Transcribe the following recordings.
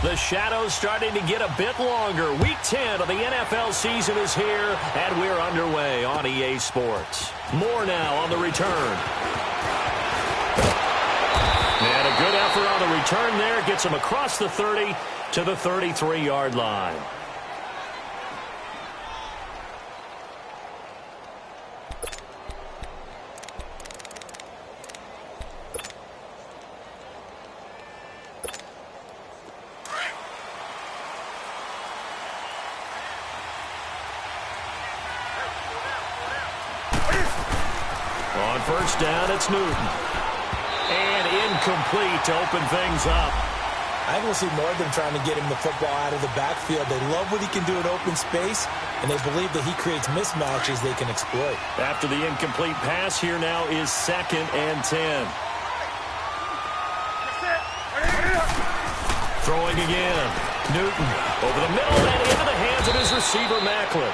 The shadow's starting to get a bit longer. Week 10 of the NFL season is here, and we're underway on EA Sports. More now on the return. And a good effort on the return there. Gets him across the 30 to the 33-yard line. On first down, it's Newton. And incomplete to open things up. I think we'll see more of them trying to get him the football out of the backfield. They love what he can do in open space, and they believe that he creates mismatches they can exploit. After the incomplete pass, here now is 2nd and 10. Throwing again. Newton over the middle and into the hands of his receiver, Macklin.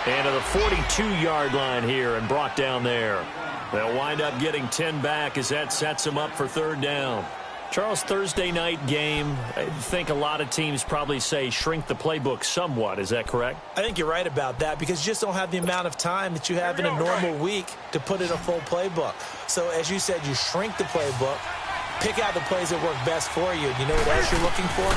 And to the 42-yard line here and brought down there. They'll wind up getting 10 back as that sets them up for 3rd down. Charles, Thursday night game, I think a lot of teams probably say shrink the playbook somewhat. Is that correct? I think you're right about that because you just don't have the amount of time that you have in a normal week to put in a full playbook. So as you said, you shrink the playbook, pick out the plays that work best for you. You know what else you're looking for?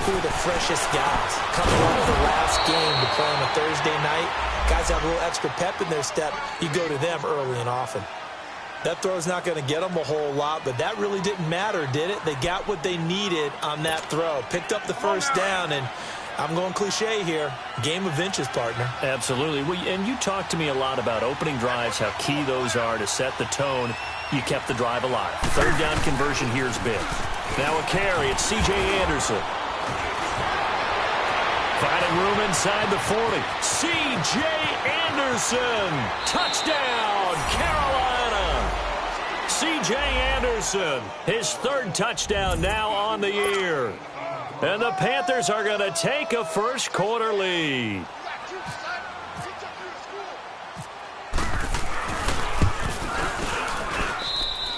Who are the freshest guys coming out of the last game to play on a Thursday night? Guys have a little extra pep in their step. You go to them early and often. That throw's not going to get them a whole lot, but that really didn't matter, did it? They got what they needed on that throw. Picked up the first down, and I'm going cliche here. Game of inches, partner. Absolutely. And you talked to me a lot about opening drives, how key those are to set the tone. You kept the drive alive. 3rd down conversion here is big. Now a carry. It's C.J. Anderson. Finding room inside the 40. C.J. Anderson. Touchdown, Carolina. C.J. Anderson, his 3rd touchdown now on the year. And the Panthers are going to take a first-quarter lead.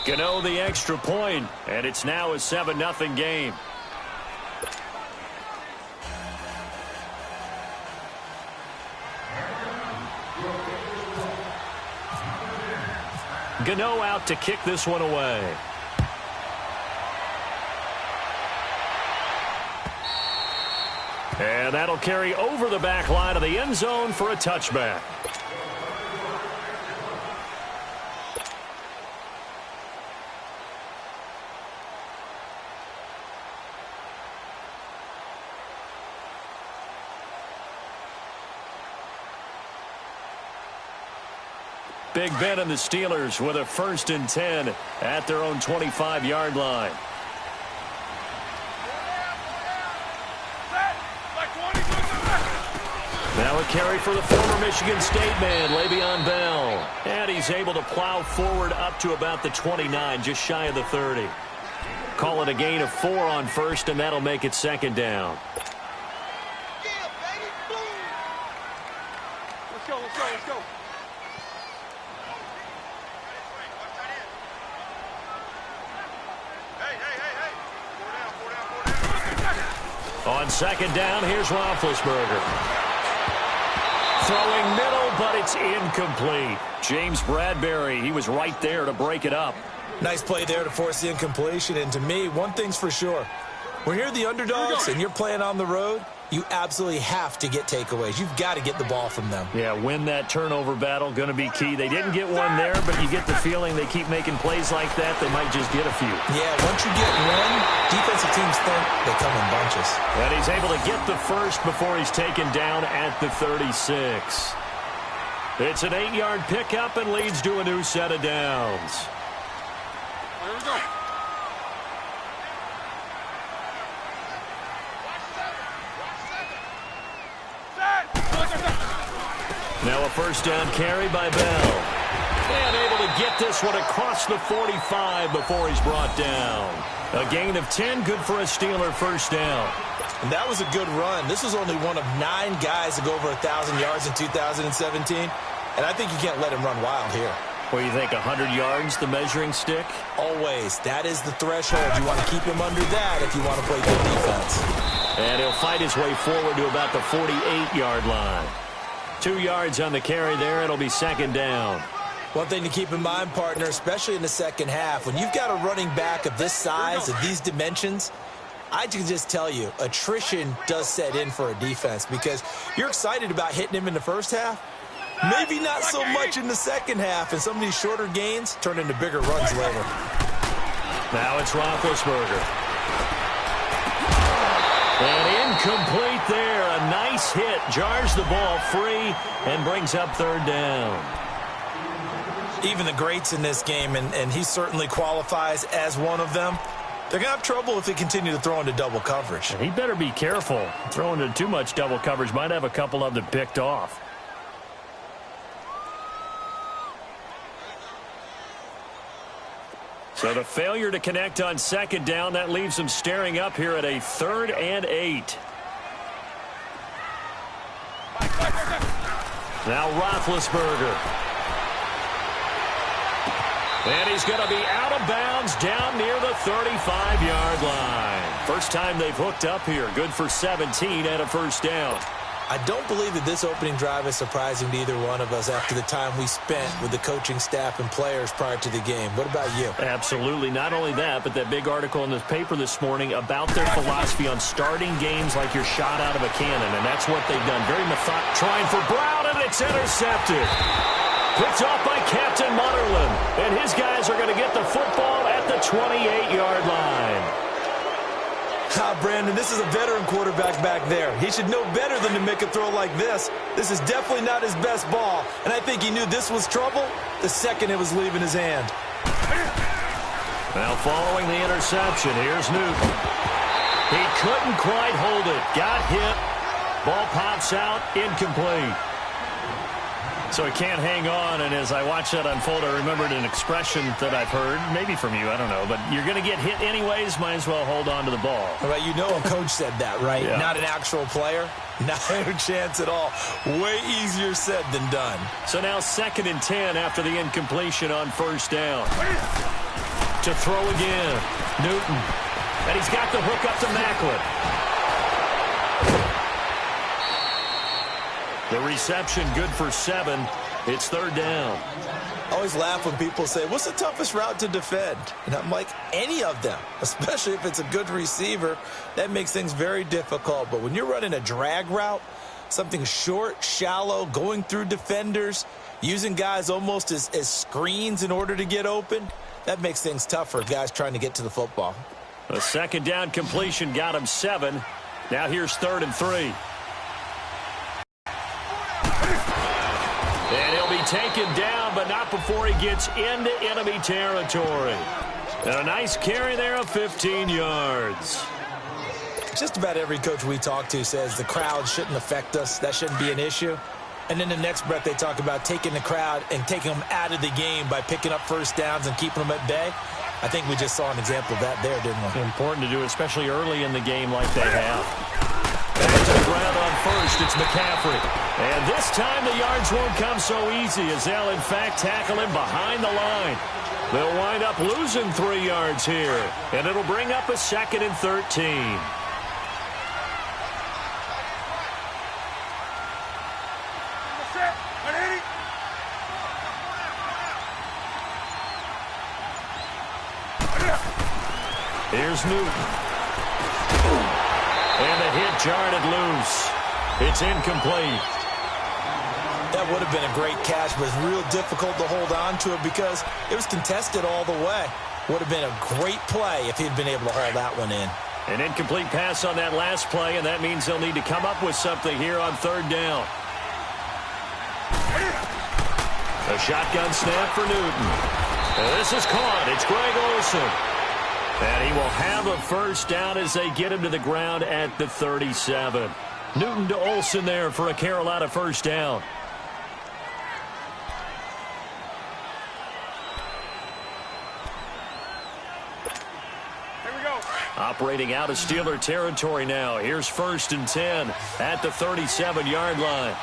Gano the extra point, and it's now a 7-0 game. Gano out to kick this one away. And that'll carry over the back line of the end zone for a touchback. Big Ben and the Steelers with a 1st and 10 at their own 25-yard line. Now a carry for the former Michigan State man, Le'Veon Bell. And he's able to plow forward up to about the 29, just shy of the 30. Call it a gain of 4 on first, and that'll make it 2nd down. Let's go. On 2nd down, here's Roethlisberger. Throwing middle, but it's incomplete. James Bradbury, he was right there to break it up. Nice play there to force the incompletion. And to me, one thing's for sure. When you're the underdogs and you're playing on the road, you absolutely have to get takeaways. You've got to get the ball from them. Yeah, win that turnover battle, going to be key. They didn't get one there, but you get the feeling they keep making plays like that, they might just get a few. Yeah, once you get one, defensive teams think they come in bunches. And he's able to get the first before he's taken down at the 36. It's an 8-yard pickup and leads to a new set of downs. Here we go. Now a 1st down carry by Bell. And able to get this one across the 45 before he's brought down. A gain of 10, good for a Steeler 1st down. And that was a good run. This was only one of 9 guys to go over 1,000 yards in 2017. And I think you can't let him run wild here. What do you think, 100 yards, the measuring stick? Always. That is the threshold. You want to keep him under that if you want to play good defense. And he'll fight his way forward to about the 48-yard line. 2 yards on the carry there. It'll be second down. One thing to keep in mind, partner, especially in the second half, when you've got a running back of this size, of these dimensions, I can just tell you, attrition does set in for a defense because you're excited about hitting him in the first half. Maybe not so much in the second half, and some of these shorter gains turn into bigger runs later. Now it's Roethlisberger. And incomplete there. A nice hit. Jars the ball free and brings up third down. Even the greats in this game, and he certainly qualifies as one of them, they're going to have trouble if they continue to throw into double coverage. And he better be careful. Throwing into too much double coverage might have a couple of them picked off. So the failure to connect on second down, that leaves them staring up here at a 3rd and 8. Now Roethlisberger. And he's going to be out of bounds down near the 35-yard line. First time they've hooked up here. Good for 17 and a first down. I don't believe that this opening drive is surprising to either one of us after the time we spent with the coaching staff and players prior to the game. What about you? Absolutely. Not only that, but that big article in the paper this morning about their philosophy on starting games like you're shot out of a cannon, and that's what they've done. Very methodical. Trying for Brown, and it's intercepted. Picked off by Captain Mutterland, and his guys are going to get the football at the 28-yard line. Brandon, this is a veteran quarterback back there. He should know better than to make a throw like this. This is definitely not his best ball, and I think he knew this was trouble the second it was leaving his hand. Now following the interception, here's Newton. He couldn't quite hold it. Got hit. Ball pops out, incomplete. So he can't hang on, and as I watched that unfold, I remembered an expression that I've heard, maybe from you, I don't know, but you're going to get hit anyways, might as well hold on to the ball. Well, you know a coach said that, right? Yeah. Not an actual player. Not a chance at all. Way easier said than done. So now 2nd and 10 after the incompletion on first down. To throw again, Newton. And he's got the hook up to Macklin. The reception good for 7. It's third down. I always laugh when people say, what's the toughest route to defend? And I'm like, any of them, especially if it's a good receiver. That makes things very difficult. But when you're running a drag route, something short, shallow, going through defenders, using guys almost as screens in order to get open, that makes things tough for guys trying to get to the football. A second down completion got him 7. Now here's 3rd and 3. And he'll be taken down, but not before he gets into enemy territory. And a nice carry there of 15 yards. Just about every coach we talk to says the crowd shouldn't affect us. That shouldn't be an issue. And in the next breath, they talk about taking the crowd and taking them out of the game by picking up first downs and keeping them at bay. I think we just saw an example of that there, didn't we? Important to do, especially early in the game like they have. Back to the ground on first, it's McCaffrey. And this time the yards won't come so easy as they'll, in fact, tackle him behind the line. They'll wind up losing 3 yards here, and it'll bring up a 2nd and 13. Here's Newton. And the hit jarred it loose. It's incomplete. That would have been a great catch, but it's real difficult to hold on to it because it was contested all the way. Would have been a great play if he'd been able to haul that one in. An incomplete pass on that last play, and that means they'll need to come up with something here on third down. A shotgun snap for Newton. And this is caught. It's Greg Olsen. And he will have a first down as they get him to the ground at the 37. Newton to Olsen there for a Carolina first down. Here we go. Operating out of Steeler territory now. Here's 1st and 10 at the 37-yard line.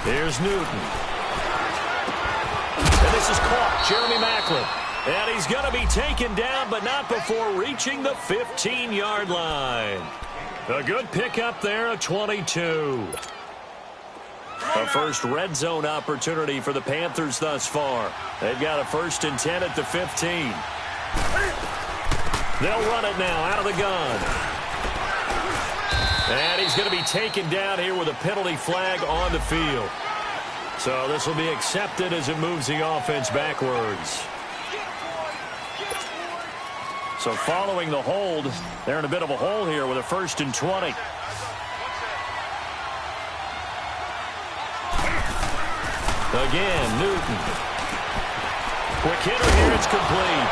Here's Newton. And this is caught. Jeremy Maclin. And he's going to be taken down, but not before reaching the 15-yard line. A good pickup there, a 22. A first red zone opportunity for the Panthers thus far. They've got a 1st and 10 at the 15. They'll run it now out of the gun. And he's going to be taken down here with a penalty flag on the field. So this will be accepted as it moves the offense backwards. So following the hold, they're in a bit of a hole here with a 1st and 20. Again, Newton. Quick hitter here, it's complete.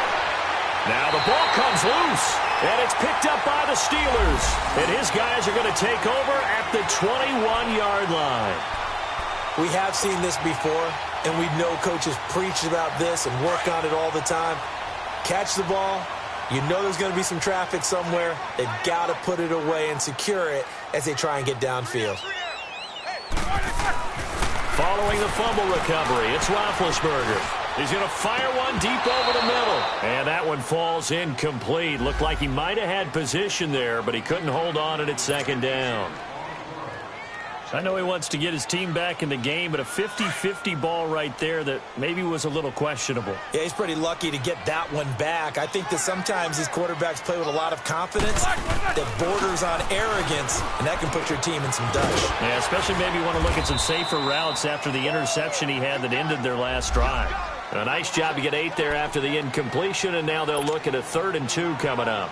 Now the ball comes loose, and it's picked up by the Steelers. And his guys are going to take over at the 21-yard line. We have seen this before, and we know coaches preach about this and work on it all the time. Catch the ball. You know there's going to be some traffic somewhere. They've got to put it away and secure it as they try and get downfield. Following the fumble recovery, it's Roethlisberger. He's going to fire one deep over the middle. And that one falls incomplete. Looked like he might have had position there, but he couldn't hold on at 2nd down. I know he wants to get his team back in the game, but a 50-50 ball right there that maybe was a little questionable. Yeah, he's pretty lucky to get that one back. I think that sometimes these quarterbacks play with a lot of confidence that borders on arrogance, and that can put your team in some dutch. Yeah, especially maybe you want to look at some safer routes after the interception he had that ended their last drive. A nice job to get 8 there after the incompletion, and now they'll look at a 3rd and 2 coming up.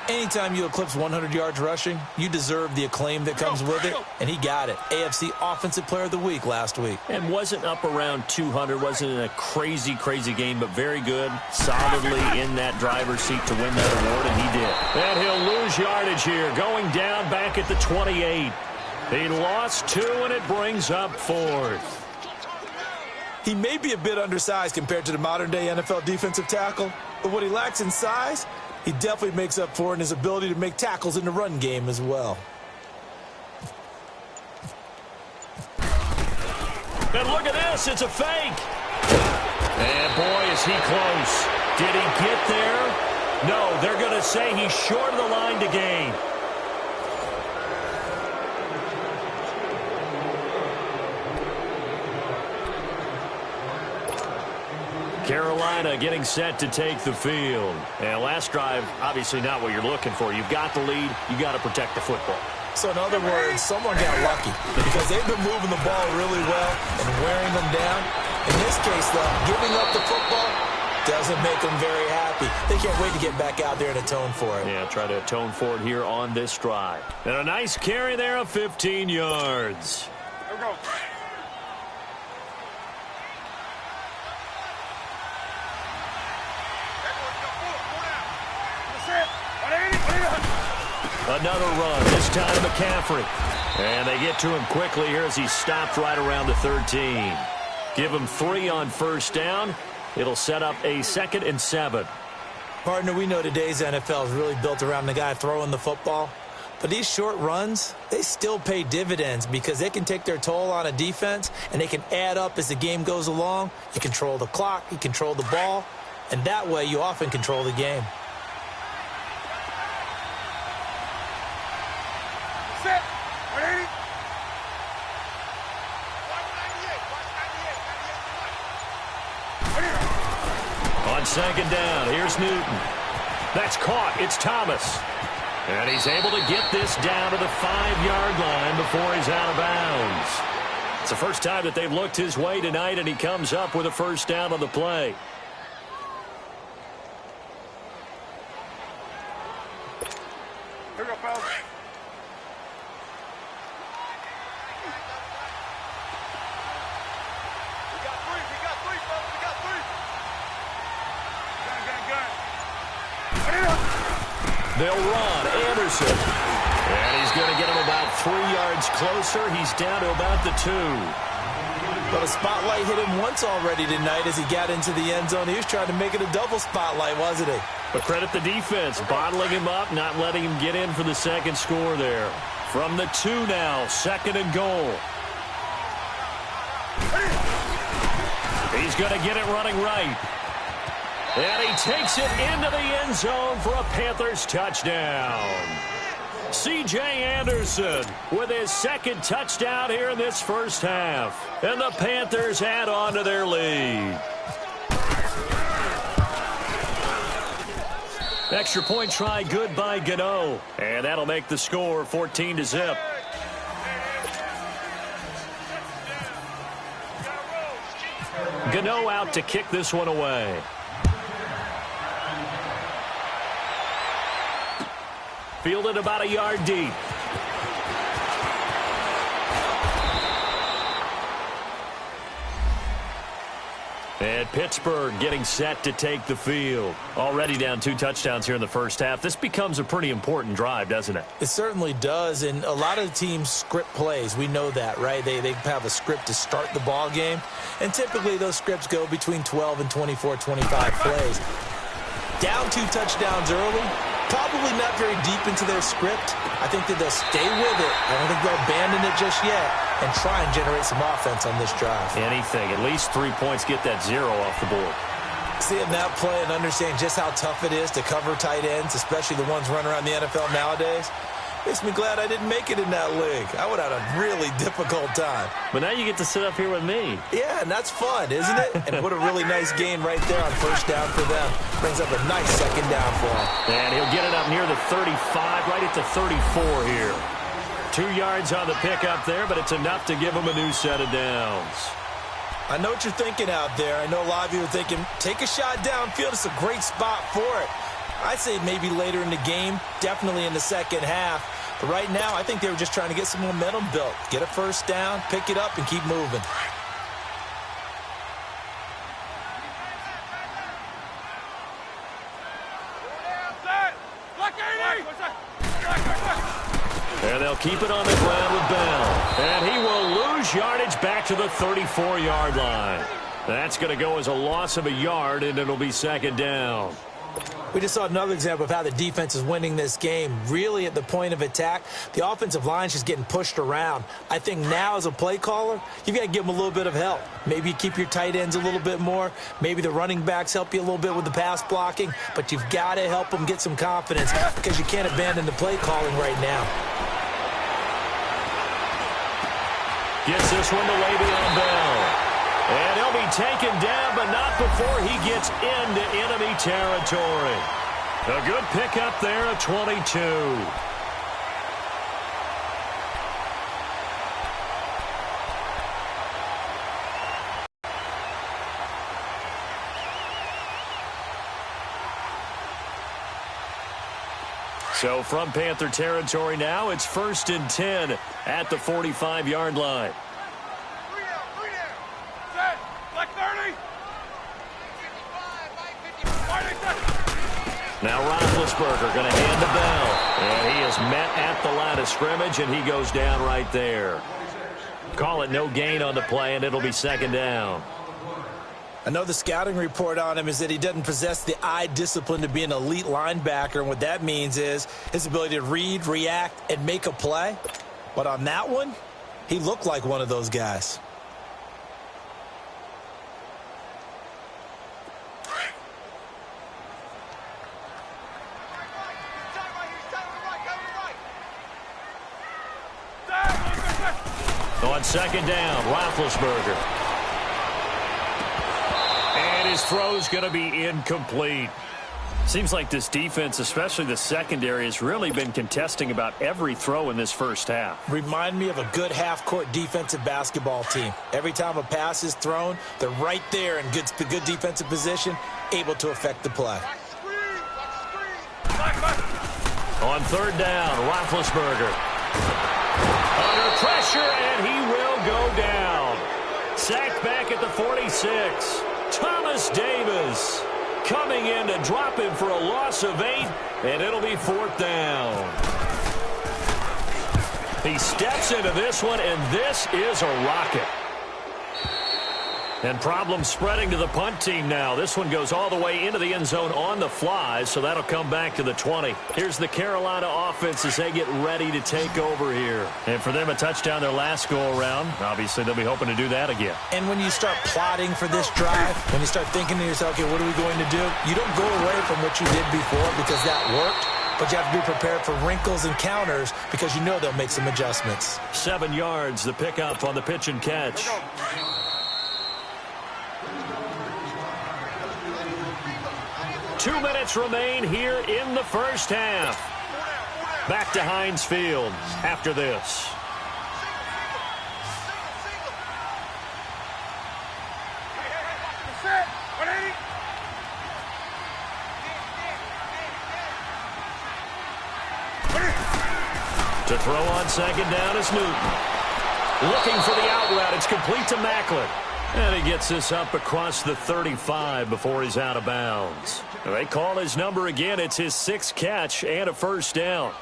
Anytime you eclipse 100 yards rushing, you deserve the acclaim that comes with it, and he got it. AFC Offensive Player of the Week last week. And wasn't up around 200, wasn't in a crazy, crazy game, but very good, solidly in that driver's seat to win that award, and he did. And he'll lose yardage here, going down back at the 28. He lost 2, and it brings up 4th. He may be a bit undersized compared to the modern-day NFL defensive tackle, but what he lacks in size, he definitely makes up for in his ability to make tackles in the run game as well. And look at this, it's a fake. And boy, is he close. Did he get there? No, they're going to say he's short of the line to gain. Carolina getting set to take the field. And last drive, obviously not what you're looking for. You've got the lead. You got to protect the football. So in other words, someone got lucky because they've been moving the ball really well and wearing them down. In this case, though, giving up the football doesn't make them very happy. They can't wait to get back out there and atone for it. Yeah, try to atone for it here on this drive. And a nice carry there of 15 yards. Here we go. Another run, this time McCaffrey. And they get to him quickly here as he's stopped right around the 13. Give him 3 on 1st down. It'll set up a 2nd and 7. Partner, we know today's NFL is really built around the guy throwing the football. But these short runs, they still pay dividends because they can take their toll on a defense and they can add up as the game goes along. You control the clock, you control the ball, and that way you often control the game. Set. 180. On 2nd down, here's Newton. That's caught. It's Thomas. And he's able to get this down to the 5-yard line before he's out of bounds. It's the first time that they've looked his way tonight, and he comes up with a 1st down on the play. Here we go, fellas. We got 3, fellas. We got 3. Gun. They'll run. Anderson. And he's going to get him about 3 yards closer. He's down to about the 2. But a spotlight hit him once already tonight as he got into the end zone. He was trying to make it a double spotlight, wasn't he? But credit the defense, bottling him up, not letting him get in for the 2nd score there. From the 2 now, 2nd and goal. He's going to get it running right. And he takes it into the end zone for a Panthers touchdown. C.J. Anderson with his second touchdown here in this first half. And the Panthers add on to their lead. Extra point try good by Gano. And that'll make the score 14-0. Gano out to kick this one away. Fielded about a yard deep. And Pittsburgh getting set to take the field. Already down 2 touchdowns here in the first half. This becomes a pretty important drive, doesn't it? It certainly does, and a lot of the teams script plays. We know that, right? They have a script to start the ball game, and typically those scripts go between 12 and 24, 25 plays. Down 2 touchdowns early, probably not very deep into their script. I think that they'll stay with it. I don't think they'll abandon it just yet and try and generate some offense on this drive. Anything. At least 3 points, get that 0 off the board. Seeing that play and understanding just how tough it is to cover tight ends, especially the ones running around the NFL nowadays, makes me glad I didn't make it in that league. I would have had a really difficult time. But now you get to sit up here with me. Yeah, and that's fun, isn't it? And what a really nice gain right there on first down for them. Brings up a nice second down for him. And he'll get it up near the 35, right at the 34 here. 2 yards on the pickup there, but it's enough to give him a new set of downs. I know what you're thinking out there. I know a lot of you are thinking, take a shot downfield. It's a great spot for it. I'd say maybe later in the game, definitely in the second half. But right now, I think they were just trying to get some momentum built. Get a first down, pick it up, and keep moving. And they'll keep it on the ground with Bell. And he will lose yardage back to the 34-yard line. That's going to go as a loss of a yard, and it'll be second down. We just saw another example of how the defense is winning this game. Really at the point of attack, the offensive line's just getting pushed around. I think now as a play caller, you've got to give them a little bit of help. Maybe you keep your tight ends a little bit more. Maybe the running backs help you a little bit with the pass blocking. But you've got to help them get some confidence because you can't abandon the play calling right now. Gets this one to Le'Veon Bell. And he'll be taken down, but not before he gets into enemy territory. A good pickup there at 22. So from Panther territory now, it's 1st and 10 at the 45-yard line. Now Roethlisberger going to hand the bell. And he is met at the line of scrimmage, and he goes down right there. Call it no gain on the play, and it'll be second down. I know the scouting report on him is that he doesn't possess the eye discipline to be an elite linebacker, and what that means is his ability to read, react, and make a play. But on that one, he looked like one of those guys. On second down, Roethlisberger. And his throw's going to be incomplete. Seems like this defense, especially the secondary, has really been contesting about every throw in this first half. Remind me of a good half-court defensive basketball team. Every time a pass is thrown, they're right there in good defensive position, able to affect the play. On third down, Roethlisberger. Under pressure, and he will go down. Sacked back at the 46. Thomas Davis coming in to drop him for a loss of 8, and it'll be 4th down. He steps into this one, and this is a rocket. And problems spreading to the punt team now. This one goes all the way into the end zone on the fly, so that'll come back to the 20. Here's the Carolina offense as they get ready to take over here. And for them, a touchdown their last go-around. Obviously, they'll be hoping to do that again. And when you start plotting for this drive, when you start thinking to yourself, okay, what are we going to do? You don't go away from what you did before because that worked. But you have to be prepared for wrinkles and counters because you know they'll make some adjustments. 7 yards, the pickup on the pitch and catch. 2 minutes remain here in the first half. Back to Heinz Field after this. Set. 180. To throw on second down is Newton. Looking for the out route. It's complete to Macklin. And he gets this up across the 35 before he's out of bounds. They call his number again. It's his 6th catch and a first down.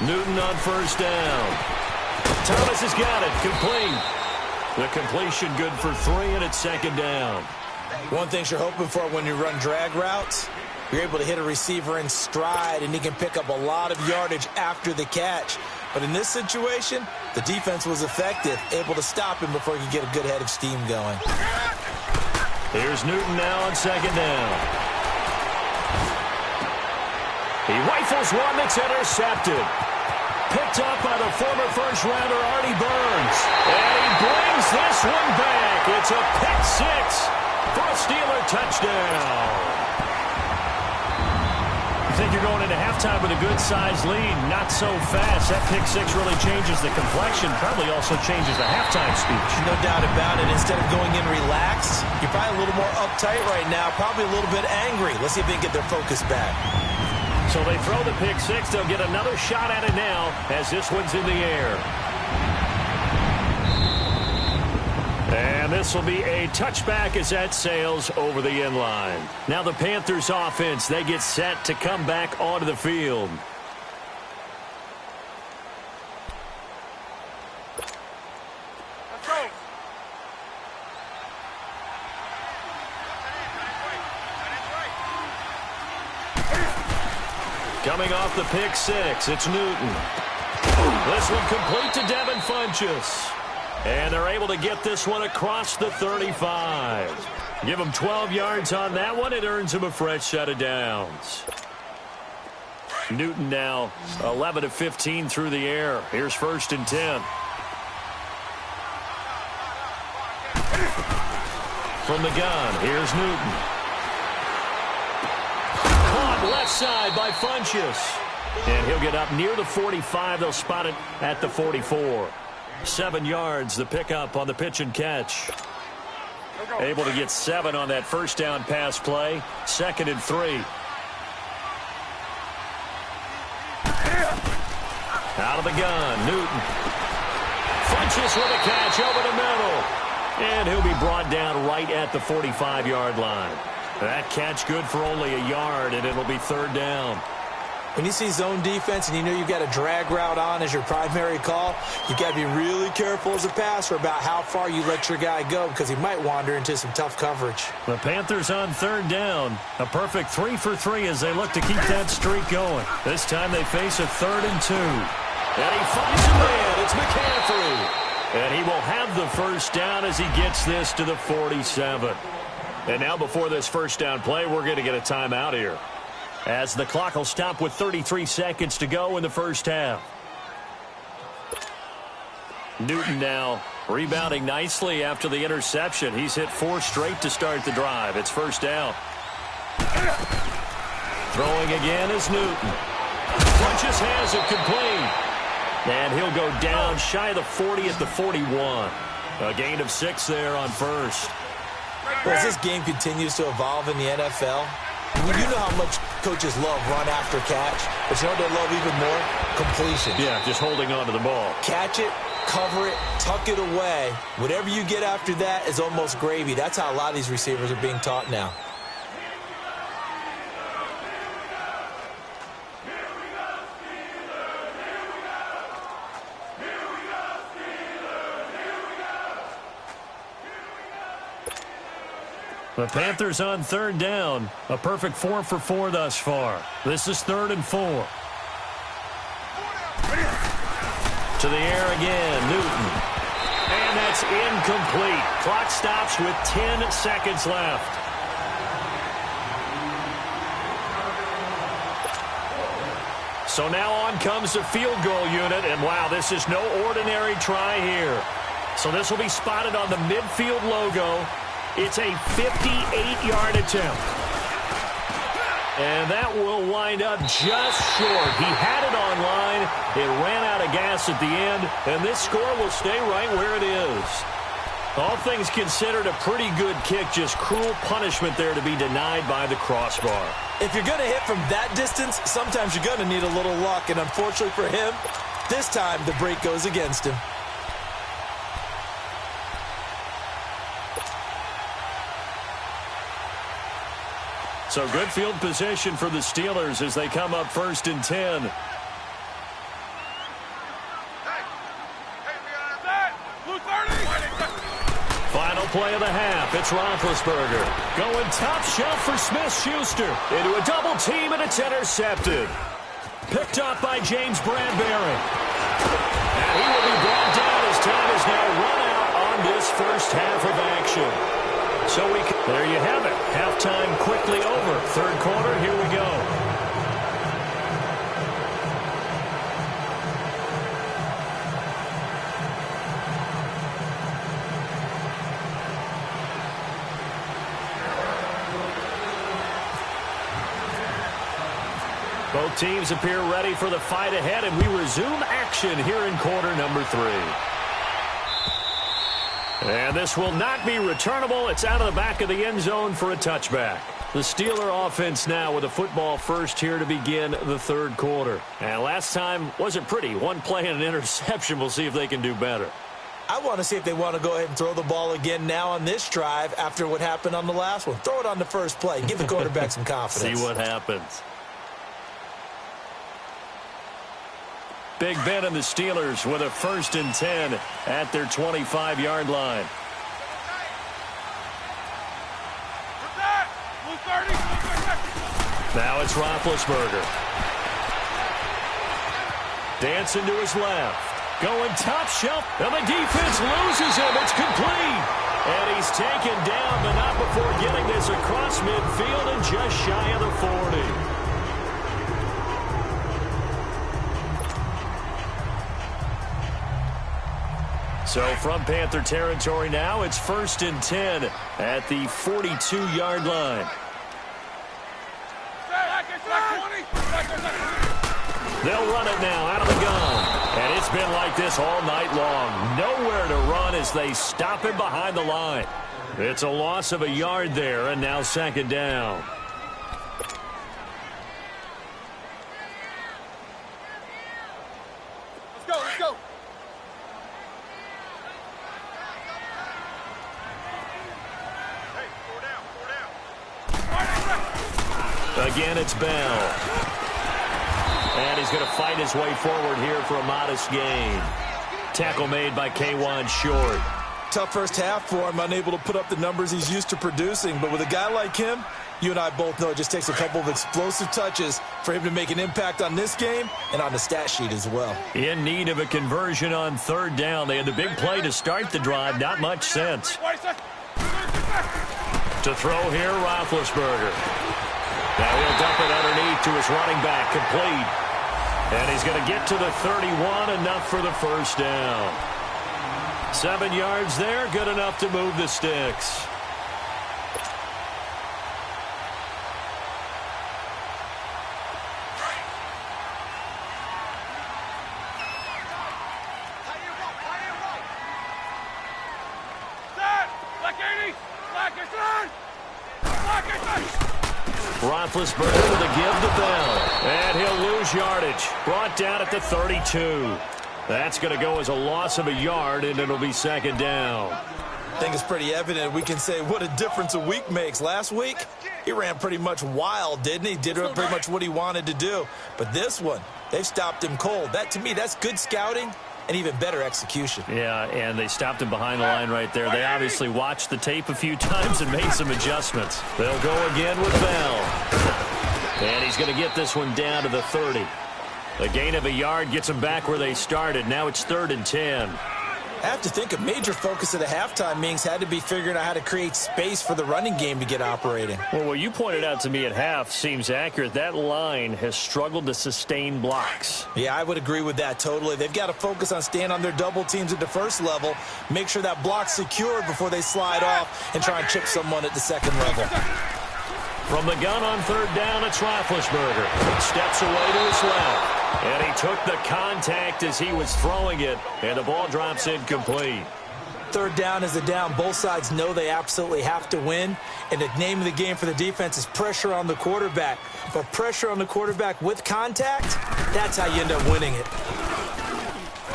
Newton on first down. Thomas has got it. Complete. The completion good for 3, and it's second down. One thing you're hoping for when you run drag routes, you're able to hit a receiver in stride, and he can pick up a lot of yardage after the catch. But in this situation, the defense was effective, able to stop him before he could get a good head of steam going. Here's Newton now on second down. He rifles one that's intercepted. Picked up by the former first-rounder Artie Burns. And he brings this one back. It's a pick 6 for a Steeler touchdown. You think you're going into halftime with a good-sized lead. Not so fast. That pick 6 really changes the complexion. Probably also changes the halftime speech. No doubt about it. Instead of going in relaxed, you're probably a little more uptight right now. Probably a little bit angry. Let's see if they can get their focus back. So they throw the pick 6. They'll get another shot at it now as this one's in the air. And this will be a touchback as that sails over the end line. Now the Panthers offense, they get set to come back onto the field. Let's go. Coming off the pick 6, it's Newton. This one complete to Devin Funchess. And they're able to get this one across the 35. Give them 12 yards on that one. It earns them a fresh set of downs. Newton now 11 of 15 through the air. Here's 1st and 10. From the gun, here's Newton. Left side by Funchess. And he'll get up near the 45. They'll spot it at the 44. 7 yards, the pickup on the pitch and catch. Able to get 7 on that first down pass play. 2nd and 3. Out of the gun, Newton. Funchess with a catch over the middle. And he'll be brought down right at the 45-yard line. That catch good for only a yard, and it'll be 3rd down. When you see zone defense and you know you've got a drag route on as your primary call, you've got to be really careful as a passer about how far you let your guy go because he might wander into some tough coverage. The Panthers on 3rd down. A perfect 3 for 3 as they look to keep that streak going. This time they face a 3rd and 2. And he finds a man. It's McCaffrey. And he will have the first down as he gets this to the 47. And now before this first down play, we're going to get a timeout here, as the clock will stop with 33 seconds to go in the first half. Newton now rebounding nicely after the interception. He's hit 4 straight to start the drive. It's first down. Throwing again is Newton. Funchess has it complete. And he'll go down shy of the 40 at the 41. A gain of 6 there on first. Well, as this game continues to evolve in the NFL, you know how much coaches love run after catch, but you know what they love even more? Completion. Yeah, just holding on to the ball. Catch it, cover it, tuck it away. Whatever you get after that is almost gravy. That's how a lot of these receivers are being taught now. The Panthers on third down. A perfect 4 for 4 thus far. This is 3rd and 4. To the air again, Newton. And that's incomplete. Clock stops with 10 seconds left. So now on comes the field goal unit. And wow, this is no ordinary try here. So this will be spotted on the midfield logo. It's a 58-yard attempt. And that will wind up just short. He had it on line. It ran out of gas at the end. And this score will stay right where it is. All things considered, a pretty good kick. Just cruel punishment there to be denied by the crossbar. If you're going to hit from that distance, sometimes you're going to need a little luck. And unfortunately for him, this time the break goes against him. So good field position for the Steelers as they come up 1st and 10. Final play of the half. It's Roethlisberger going top shelf for Smith-Schuster. Into a double team, and it's intercepted. Picked up by James Bradbury. And he will be brought down as time is now run out on this first half of action. So there you have it. Halftime quickly over. 3rd quarter, here we go. Both teams appear ready for the fight ahead, and we resume action here in quarter number 3. And this will not be returnable. It's out of the back of the end zone for a touchback. The Steeler offense now with a football first here to begin the 3rd quarter. And last time wasn't pretty. One play and an interception. We'll see if they can do better. I want to see if they want to go ahead and throw the ball again now on this drive after what happened on the last one. Throw it on the first play. Give the quarterback some confidence. See what happens. Big Ben and the Steelers with a 1st and 10 at their 25-yard line. Now it's Roethlisberger. Dancing to his left. Going top shelf. And the defense loses him. It's complete. And he's taken down, but not before getting this across midfield and just shy of the 40. So from Panther territory now, it's 1st and 10 at the 42-yard line. They'll run it now out of the gun. And it's been like this all night long. Nowhere to run as they stop him behind the line. It's a loss of a yard there, and now 2nd down. Let's go. Again, it's Bell. And he's going to fight his way forward here for a modest gain. Tackle made by K'Wan Short. Tough first half for him, unable to put up the numbers he's used to producing. But with a guy like him, you and I both know it just takes a couple of explosive touches for him to make an impact on this game and on the stat sheet as well. In need of a conversion on 3rd down. They had the big play to start the drive. Not much sense. To throw here, Roethlisberger. Now he'll dump it underneath to his running back, complete. And he's going to get to the 31, enough for the 1st down. 7 yards there, good enough to move the sticks. Roethlisberger with a give to Bell. And he'll lose yardage. Brought down at the 32. That's going to go as a loss of a yard, and it'll be second down. I think it's pretty evident. We can say what a difference a week makes. Last week, he ran pretty much wild, didn't he? Did pretty much what he wanted to do. But this one, they've stopped him cold. That, to me, that's good scouting and even better execution. Yeah, and they stopped him behind the line right there. They obviously watched the tape a few times and made some adjustments. They'll go again with Bell. And he's going to get this one down to the 30. A gain of a yard gets them back where they started. Now it's 3rd and 10. I have to think a major focus of the halftime meetings had to be figuring out how to create space for the running game to get operating. Well, what you pointed out to me at half seems accurate. That line has struggled to sustain blocks. Yeah, I would agree with that totally. They've got to focus on staying on their double teams at the first level, make sure that block's secured before they slide off and try and chip someone at the second level. From the gun on 3rd down, it's Roethlisberger. Steps away to his left. And he took the contact as he was throwing it, and the ball drops incomplete. 3rd down is a down. Both sides know they absolutely have to win, and the name of the game for the defense is pressure on the quarterback. But pressure on the quarterback with contact, that's how you end up winning it.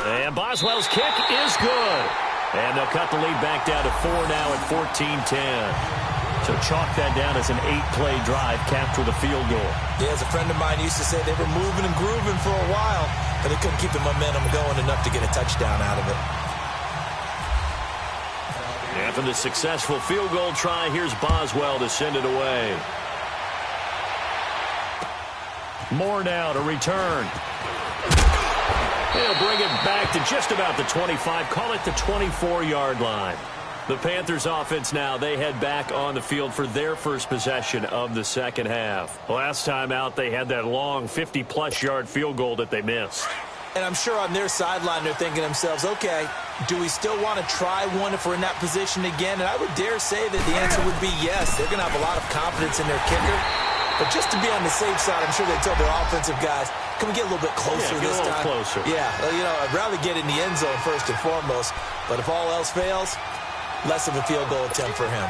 And Boswell's kick is good. And they'll cut the lead back down to 4 now at 14-10. So chalk that down as an 8-play drive capped with a field goal. Yeah, as a friend of mine used to say, they were moving and grooving for a while, but they couldn't keep the momentum going enough to get a touchdown out of it. After the successful field goal try, here's Boswell to send it away. Moore now to return. He'll bring it back to just about the 25, call it the 24-yard line. The Panthers offense now, they head back on the field for their first possession of the second half. Last time out, they had that long 50-plus yard field goal that they missed. And I'm sure on their sideline, they're thinking to themselves, okay, do we still want to try one if we're in that position again? And I would dare say that the answer would be yes. They're going to have a lot of confidence in their kicker. But just to be on the safe side, I'm sure they tell their offensive guys, can we get a little bit closer this time? Yeah, get a little closer. Yeah, well, you know, I'd rather get in the end zone first and foremost. But if all else fails, less of a field goal attempt for him.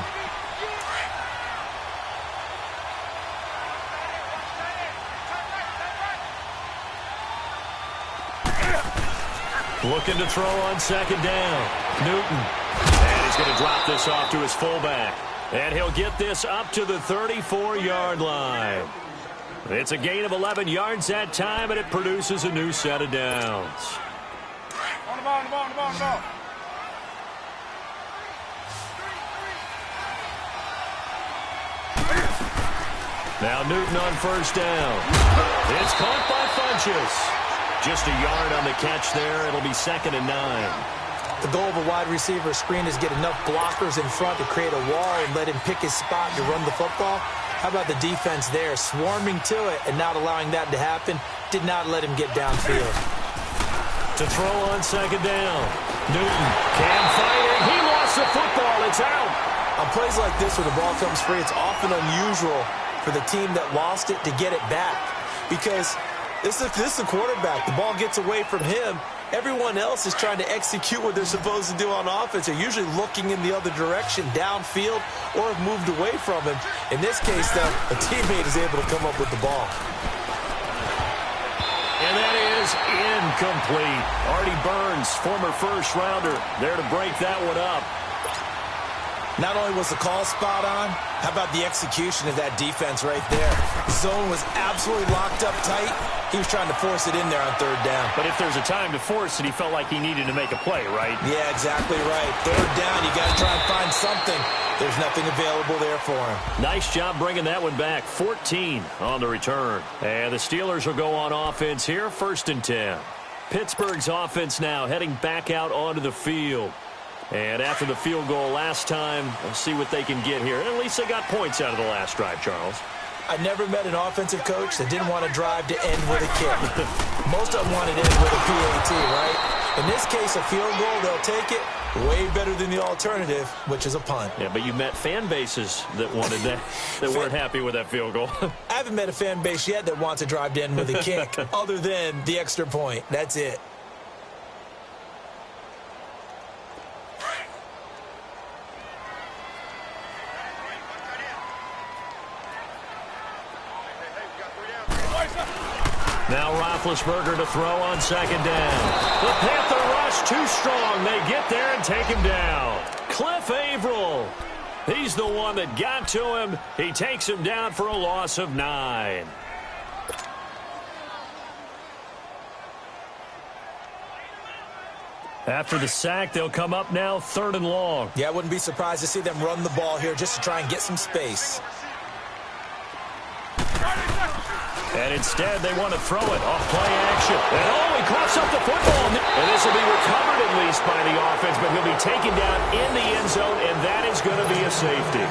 Looking to throw on 2nd down. Newton. And he's going to drop this off to his fullback. And he'll get this up to the 34-yard line. It's a gain of 11 yards that time, and it produces a new set of downs. On the ball, on the ball, on the ball, on the ball. Now Newton on 1st down. It's caught by Funchess. Just a yard on the catch there. It'll be 2nd and 9. The goal of a wide receiver screen is get enough blockers in front to create a wall and let him pick his spot to run the football. How about the defense there, swarming to it and not allowing that to happen? Did not let him get downfield. To throw on 2nd down. Newton can find it. He lost the football. It's out. On plays like this where the ball comes free, it's often unusual for the team that lost it to get it back. Because this is the quarterback. The ball gets away from him. Everyone else is trying to execute what they're supposed to do on offense. They're usually looking in the other direction, downfield, or have moved away from him. In this case, though, a teammate is able to come up with the ball. And that is incomplete. Artie Burns, former first-rounder, there to break that one up. Not only was the call spot on, how about the execution of that defense right there? Zone was absolutely locked up tight. He was trying to force it in there on 3rd down. But if there's a time to force it, he felt like he needed to make a play, right? Yeah, exactly right. 3rd down, you got to try and find something. There's nothing available there for him. Nice job bringing that one back. 14 on the return. And the Steelers will go on offense here, 1st and 10. Pittsburgh's offense now heading back out onto the field. And after the field goal last time, we'll see what they can get here. At least they got points out of the last drive, Charles. I never met an offensive coach that didn't want to drive to end with a kick. Most of them wanted to end with a PAT, right? In this case, a field goal, they'll take it. Way better than the alternative, which is a punt. Yeah, but you met fan bases that wanted that, that weren't happy with that field goal. I haven't met a fan base yet that wants to drive to end with a kick, other than the extra point. That's it. Now Roethlisberger to throw on second down. The Panther rush too strong. They get there and take him down. Cliff Averill. He's the one that got to him. He takes him down for a loss of 9. After the sack, they'll come up now 3rd and long. Yeah, I wouldn't be surprised to see them run the ball here just to try and get some space. And instead, they want to throw it off play action. And he coughs up the football. And this will be recovered at least by the offense, but he'll be taken down in the end zone, and that is going to be a safety.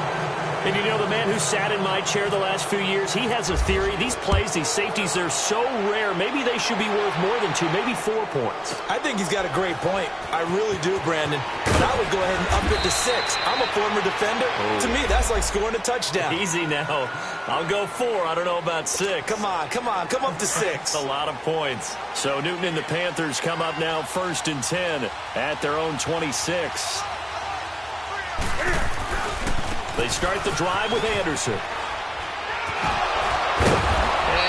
And you know, the man who sat in my chair the last few years, he has a theory. These plays, these safeties, they're so rare. Maybe they should be worth more than 2, maybe 4 points. I think he's got a great point. I really do, Brandon. But I would go ahead and up it to 6. I'm a former defender. Oh. To me, that's like scoring a touchdown. Easy now. I'll go 4. I don't know about 6. Come on. Come up to 6. That's a lot of points. So Newton and the Panthers come up now 1st and 10 at their own 26. They start the drive with Anderson. And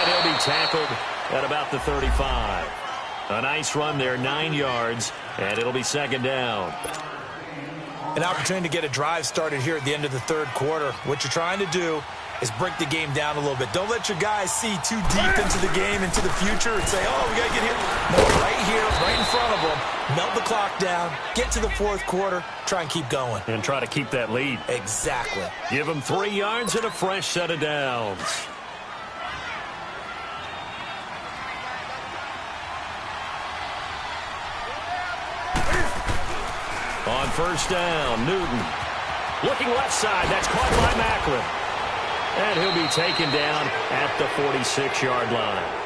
he'll be tackled at about the 35. A nice run there, 9 yards, and it'll be 2nd down. An opportunity to get a drive started here at the end of the 3rd quarter. What you're trying to do is break the game down a little bit. Don't let your guys see too deep into the game, into the future, and say, oh, we got to get here. No, right here, right in front of them. Melt the clock down, get to the 4th quarter, try and keep going. And try to keep that lead. Exactly. Give them 3 yards and a fresh set of downs. On 1st down, Newton. Looking left side, that's caught by Macklin. And he'll be taken down at the 46-yard line.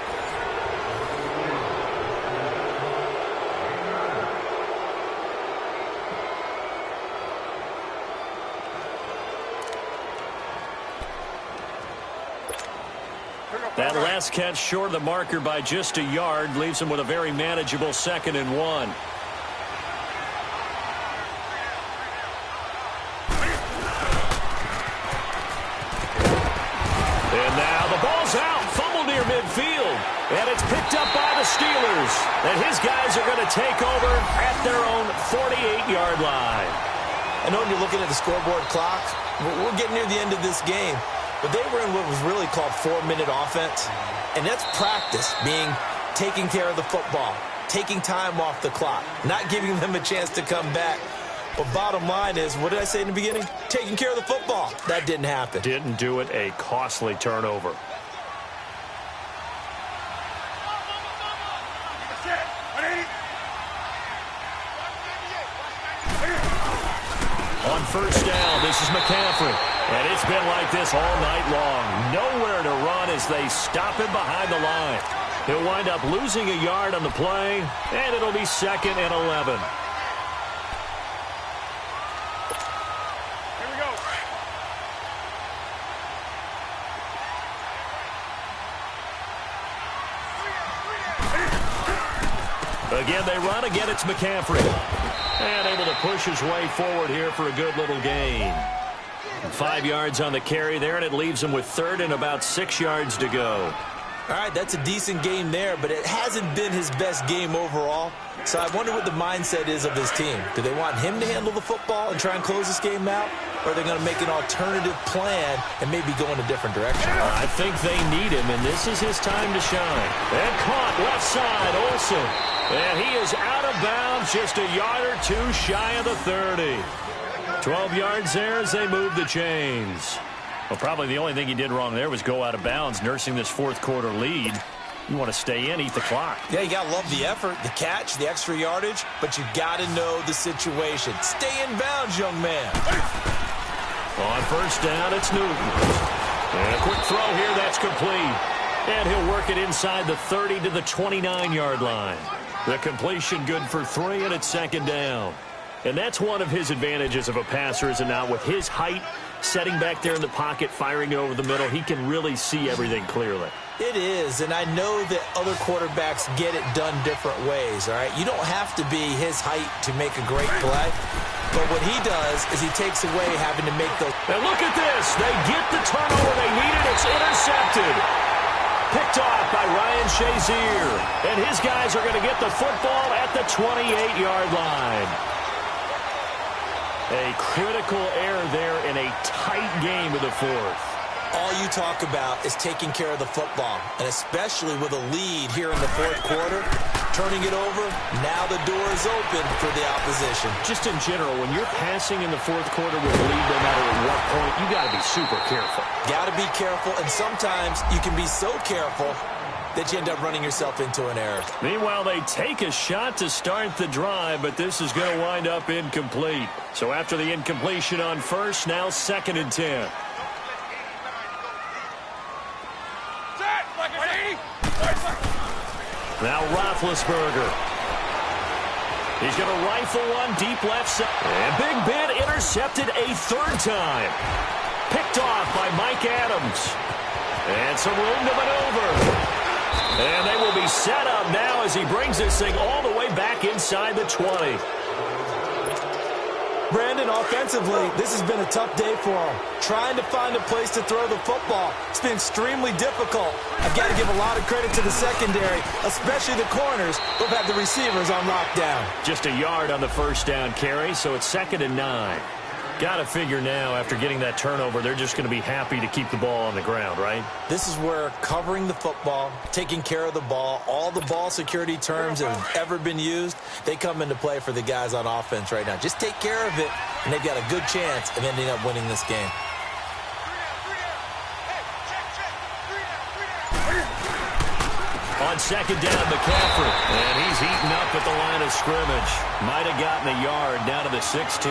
That last catch short of the marker by just a yard leaves him with a very manageable 2nd and 1. Out, fumble near midfield, and it's picked up by the Steelers, and his guys are going to take over at their own 48-yard line. I know when you're looking at the scoreboard clock, we're getting near the end of this game, but they were in what was really called 4-minute offense, and that's practice, being taking care of the football, taking time off the clock, not giving them a chance to come back. But bottom line is, what did I say in the beginning? Taking care of the football. That didn't happen. Didn't do it, a costly turnover. On 1st down, this is McCaffrey. And it's been like this all night long. Nowhere to run as they stop him behind the line. He'll wind up losing a yard on the play, and it'll be 2nd and 11. Here we go. Again, they run. Again, it's McCaffrey. And able to push his way forward here for a good little gain. 5 yards on the carry there, and it leaves him with 3rd and about 6 yards to go. All right, that's a decent game there, but it hasn't been his best game overall. So I wonder what the mindset is of his team. Do they want him to handle the football and try and close this game out? Or are they going to make an alternative plan and maybe go in a different direction? I think they need him, and this is his time to shine. And caught left side, Olsen. And he is out of bounds, just a yard or 2 shy of the 30. 12 yards there as they move the chains. Well, probably the only thing he did wrong there was go out of bounds, nursing this 4th quarter lead. You want to stay in, eat the clock. Yeah, you got to love the effort, the catch, the extra yardage, but you got to know the situation. Stay in bounds, young man. On 1st down, it's Newton. And a quick throw here, that's complete. And he'll work it inside the 30 to the 29-yard line. The completion good for 3, and it's 2nd down. And that's one of his advantages of a passer, is it not? With his height, setting back there in the pocket, firing it over the middle, he can really see everything clearly. It is, and I know that other quarterbacks get it done different ways, all right? You don't have to be his height to make a great play, but what he does is he takes away having to make those. And look at this. They get the turnover they needed. It's intercepted. Picked off by Ryan Shazier. And his guys are going to get the football at the 28-yard line. A critical error there in a tight game of the fourth. All you talk about is taking care of the football, and especially with a lead here in the fourth quarter, turning it over, now the door is open for the opposition. Just in general, when you're passing in the fourth quarter with a lead, no matter at what point, you got to be super careful. Got to be careful, and sometimes you can be so careful that you end up running yourself into an error. Meanwhile, they take a shot to start the drive, but this is going to wind up incomplete. So after the incompletion on first, now 2nd and 10. Now Roethlisberger. He's going to rifle one deep left side. And Big Ben intercepted a 3rd time. Picked off by Mike Adams. And some room to maneuver. And they will be set up now as he brings this thing all the way back inside the 20. Brandon, offensively, this has been a tough day for him. Trying to find a place to throw the football. It's been extremely difficult. I've got to give a lot of credit to the secondary, especially the corners who've had the receivers on lockdown. Just a yard on the first down carry, so it's 2nd and 9. Got to figure now, after getting that turnover, they're just going to be happy to keep the ball on the ground, right? This is where covering the football, taking care of the ball, all the ball security terms that have ever been used, they come into play for the guys on offense right now. Just take care of it, and they've got a good chance of ending up winning this game. On 2nd down, McCaffrey. And he's eaten up at the line of scrimmage. Might have gotten a yard down to the 16.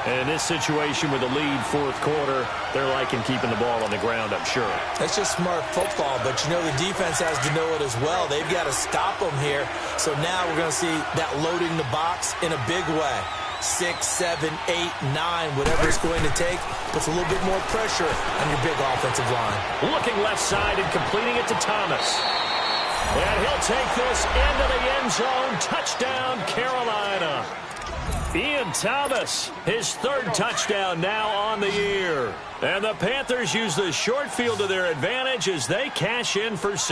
And in this situation with the lead fourth quarter, they're liking keeping the ball on the ground, I'm sure. That's just smart football, but you know the defense has to know it as well. They've got to stop them here. So now we're going to see that loading the box in a big way. 6, 7, 8, 9, whatever it's going to take, puts a little bit more pressure on your big offensive line. Looking left side and completing it to Thomas. And he'll take this into the end zone. Touchdown, Carolina. Ian Thomas, his 3rd touchdown now on the year. And the Panthers use the short field to their advantage as they cash in for 6.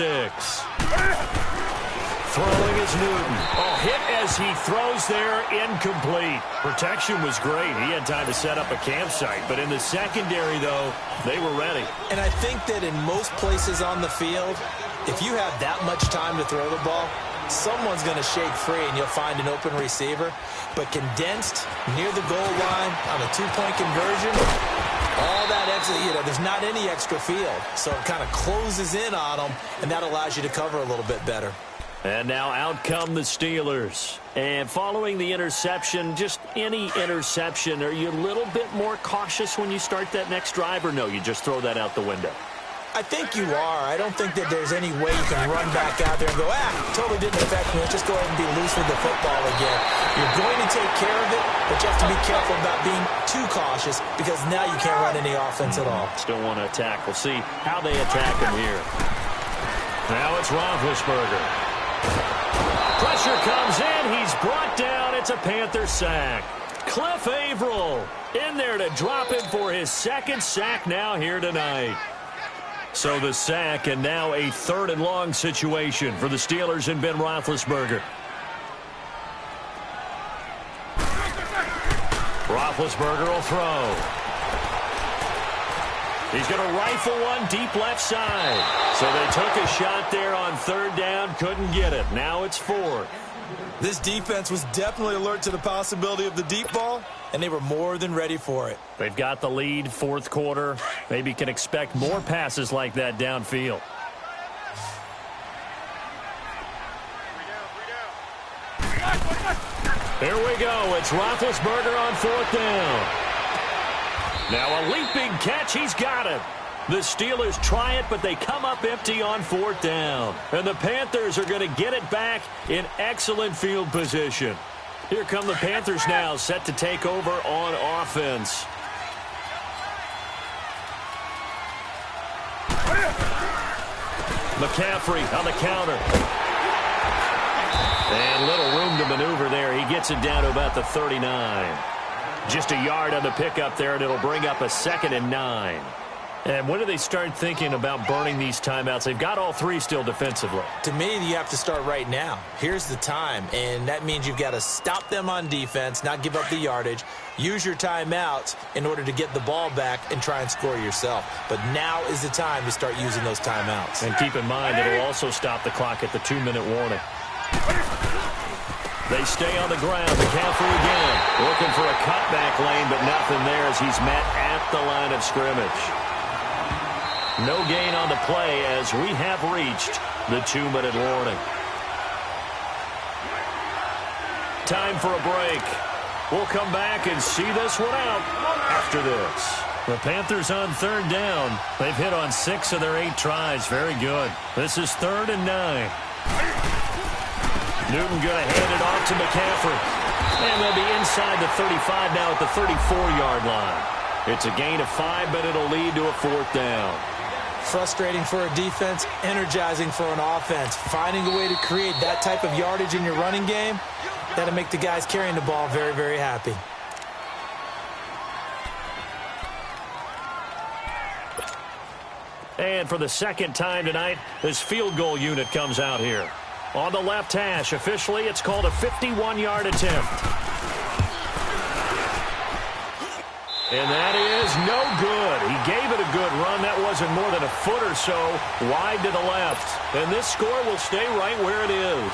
Throwing is Newton. Oh, hit as he throws there, incomplete. Protection was great. He had time to set up a campsite. But in the secondary, though, they were ready. And I think that in most places on the field, if you have that much time to throw the ball, someone's going to shake free and you'll find an open receiver. But condensed near the goal line on a 2-point conversion, all that extra, there's not any extra field. So it kind of closes in on them, and that allows you to cover a little bit better. And now out come the Steelers. And following the interception, just any interception, are you a little bit more cautious when you start that next drive, or no, you just throw that out the window? I think you are. I don't think that there's any way you can run back out there and go, totally didn't affect me. Let's just go ahead and be loose with the football again. You're going to take care of it, but you have to be careful about being too cautious because now you can't run any offense at all. Still want to attack. We'll see how they attack him here. Now it's Roethlisberger. Pressure comes in. He's brought down. It's a Panther sack. Cliff Averill in there to drop it for his 2nd sack now here tonight. So the sack, and now a 3rd and long situation for the Steelers and Ben Roethlisberger. Roethlisberger will throw. He's going to rifle one deep left side. So they took a shot there on 3rd down, couldn't get it. Now it's 4th. This defense was definitely alert to the possibility of the deep ball, and they were more than ready for it. They've got the lead, fourth quarter. Maybe can expect more passes like that downfield. Here we go. It's Roethlisberger on 4th down. Now a leaping catch. He's got it. The Steelers try it, but they come up empty on 4th down. And the Panthers are going to get it back in excellent field position. Here come the Panthers now, set to take over on offense. McCaffrey on the counter. And little room to maneuver there. He gets it down to about the 39. Just a yard on the pickup there, and it'll bring up a 2nd and 9. And when do they start thinking about burning these timeouts? They've got all three still defensively. To me, you have to start right now. Here's the time, and that means you've got to stop them on defense, not give up the yardage, use your timeouts in order to get the ball back and try and score yourself. But now is the time to start using those timeouts. And keep in mind, it'll also stop the clock at the 2-minute warning. They stay on the ground. McCaffrey again, looking for a cutback lane, but nothing there as he's met at the line of scrimmage. No gain on the play as we have reached the 2-minute warning. Time for a break. We'll come back and see this one out after this. The Panthers on third down. They've hit on 6 of their 8 tries. Very good. This is 3rd and 9. Newton going to hand it off to McCaffrey. And they'll be inside the 35 now at the 34-yard line. It's a gain of 5, but it'll lead to a 4th down. Frustrating for a defense, energizing for an offense. Finding a way to create that type of yardage in your running game, that'll make the guys carrying the ball very, very happy. And for the second time tonight, this field goal unit comes out here. On the left hash, officially, it's called a 51-yard attempt. And that is no good. He gave it a good run. That wasn't more than a foot or so wide to the left. And this score will stay right where it is.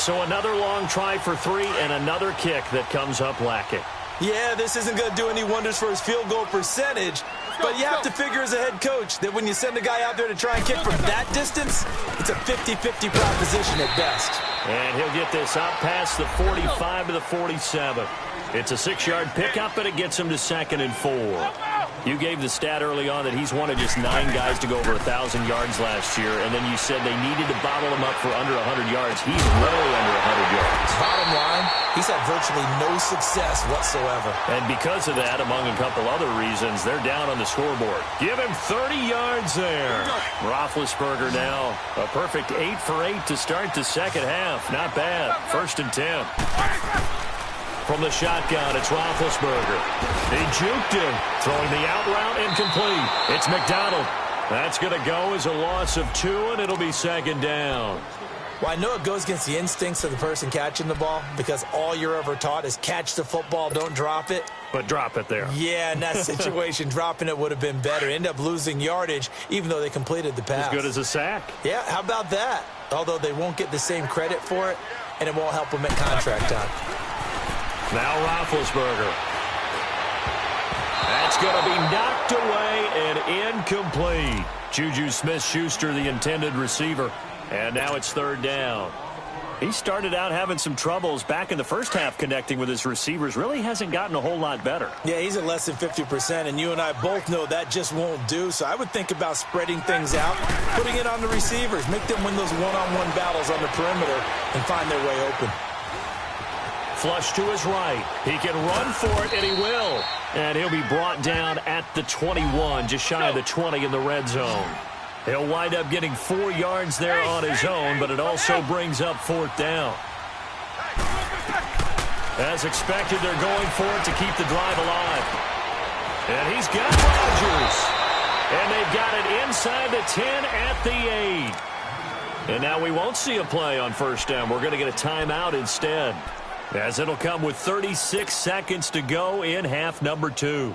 So another long try for 3 and another kick that comes up lacking. Yeah, this isn't going to do any wonders for his field goal percentage, but you have to figure as a head coach that when you send a guy out there to try and kick from that distance, it's a 50-50 proposition at best. And he'll get this up past the 45 to the 47. It's a 6-yard pickup, but it gets him to 2nd and 4. You gave the stat early on that he's one of just 9 guys to go over 1,000 yards last year, and then you said they needed to bottle him up for under 100 yards. He's literally under 100 yards. Bottom line, he's had virtually no success whatsoever. And because of that, among a couple other reasons, they're down on the scoreboard. Give him 30 yards there. Roethlisberger now a perfect 8 for 8 to start the second half. Not bad. 1st and 10. From the shotgun, it's Roethlisberger. He juked him, throwing the out route incomplete. It's McDonald. That's going to go as a loss of 2, and it'll be 2nd down. Well, I know it goes against the instincts of the person catching the ball because all you're ever taught is catch the football, don't drop it. But drop it there. Yeah, in that situation, dropping it would have been better. End up losing yardage, even though they completed the pass. As good as a sack. Yeah, how about that? Although they won't get the same credit for it, and it won't help them at contract time. Now Roethlisberger. That's going to be knocked away and incomplete. Juju Smith-Schuster, the intended receiver. And now it's 3rd down. He started out having some troubles back in the first half connecting with his receivers. Really hasn't gotten a whole lot better. Yeah, he's at less than 50%, and you and I both know that just won't do. So I would think about spreading things out, putting it on the receivers, make them win those one-on-one battles on the perimeter and find their way open. Flush to his right. He can run for it, and he will. And he'll be brought down at the 21, just shy of the 20 in the red zone. He'll wind up getting 4 yards there on his own, but it also brings up 4th down. As expected, they're going for it to keep the drive alive. And he's got Rodgers. And they've got it inside the 10 at the 8. And now we won't see a play on 1st down. We're going to get a timeout instead, as it'll come with 36 seconds to go in half number 2.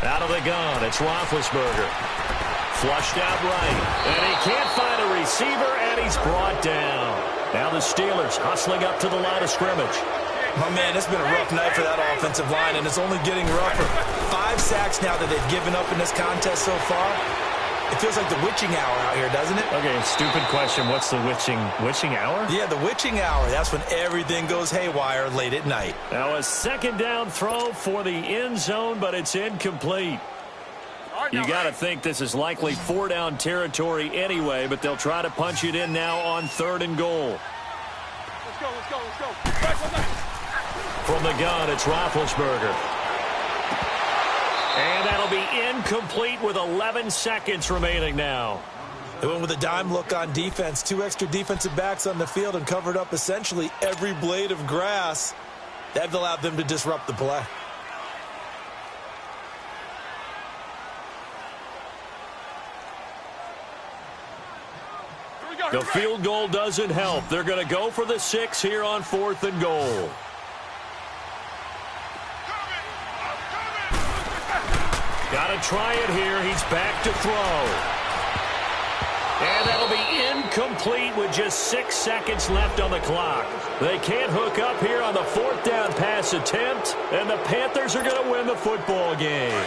Out of the gun, it's Roethlisberger. Flushed out right, and he can't find a receiver, and he's brought down. Now the Steelers hustling up to the line of scrimmage. My man, it's been a rough night for that offensive line, and it's only getting rougher. 5 sacks now that they've given up in this contest so far. It feels like the witching hour out here, doesn't it? Okay, stupid question. What's the witching hour? Yeah, the witching hour. That's when everything goes haywire late at night. Now a 2nd down throw for the end zone, but it's incomplete. You got to think this is likely 4-down territory anyway, but they'll try to punch it in now on 3rd and goal. Let's go. From the gun, it's Roethlisberger. And that'll be incomplete with 11 seconds remaining now. They went with a dime look on defense. 2 extra defensive backs on the field and covered up essentially every blade of grass. That allowed them to disrupt the play. The field goal doesn't help. They're going to go for the 6 here on 4th and goal. Got to try it here. He's back to throw. And that'll be incomplete with just 6 seconds left on the clock. They can't hook up here on the 4th down pass attempt, and the Panthers are going to win the football game.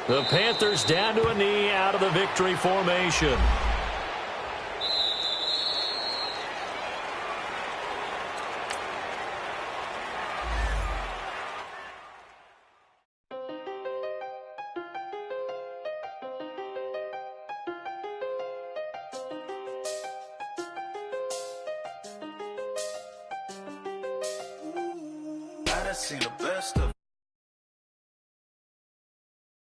The Panthers down to a knee out of the victory formation. I done seen the best of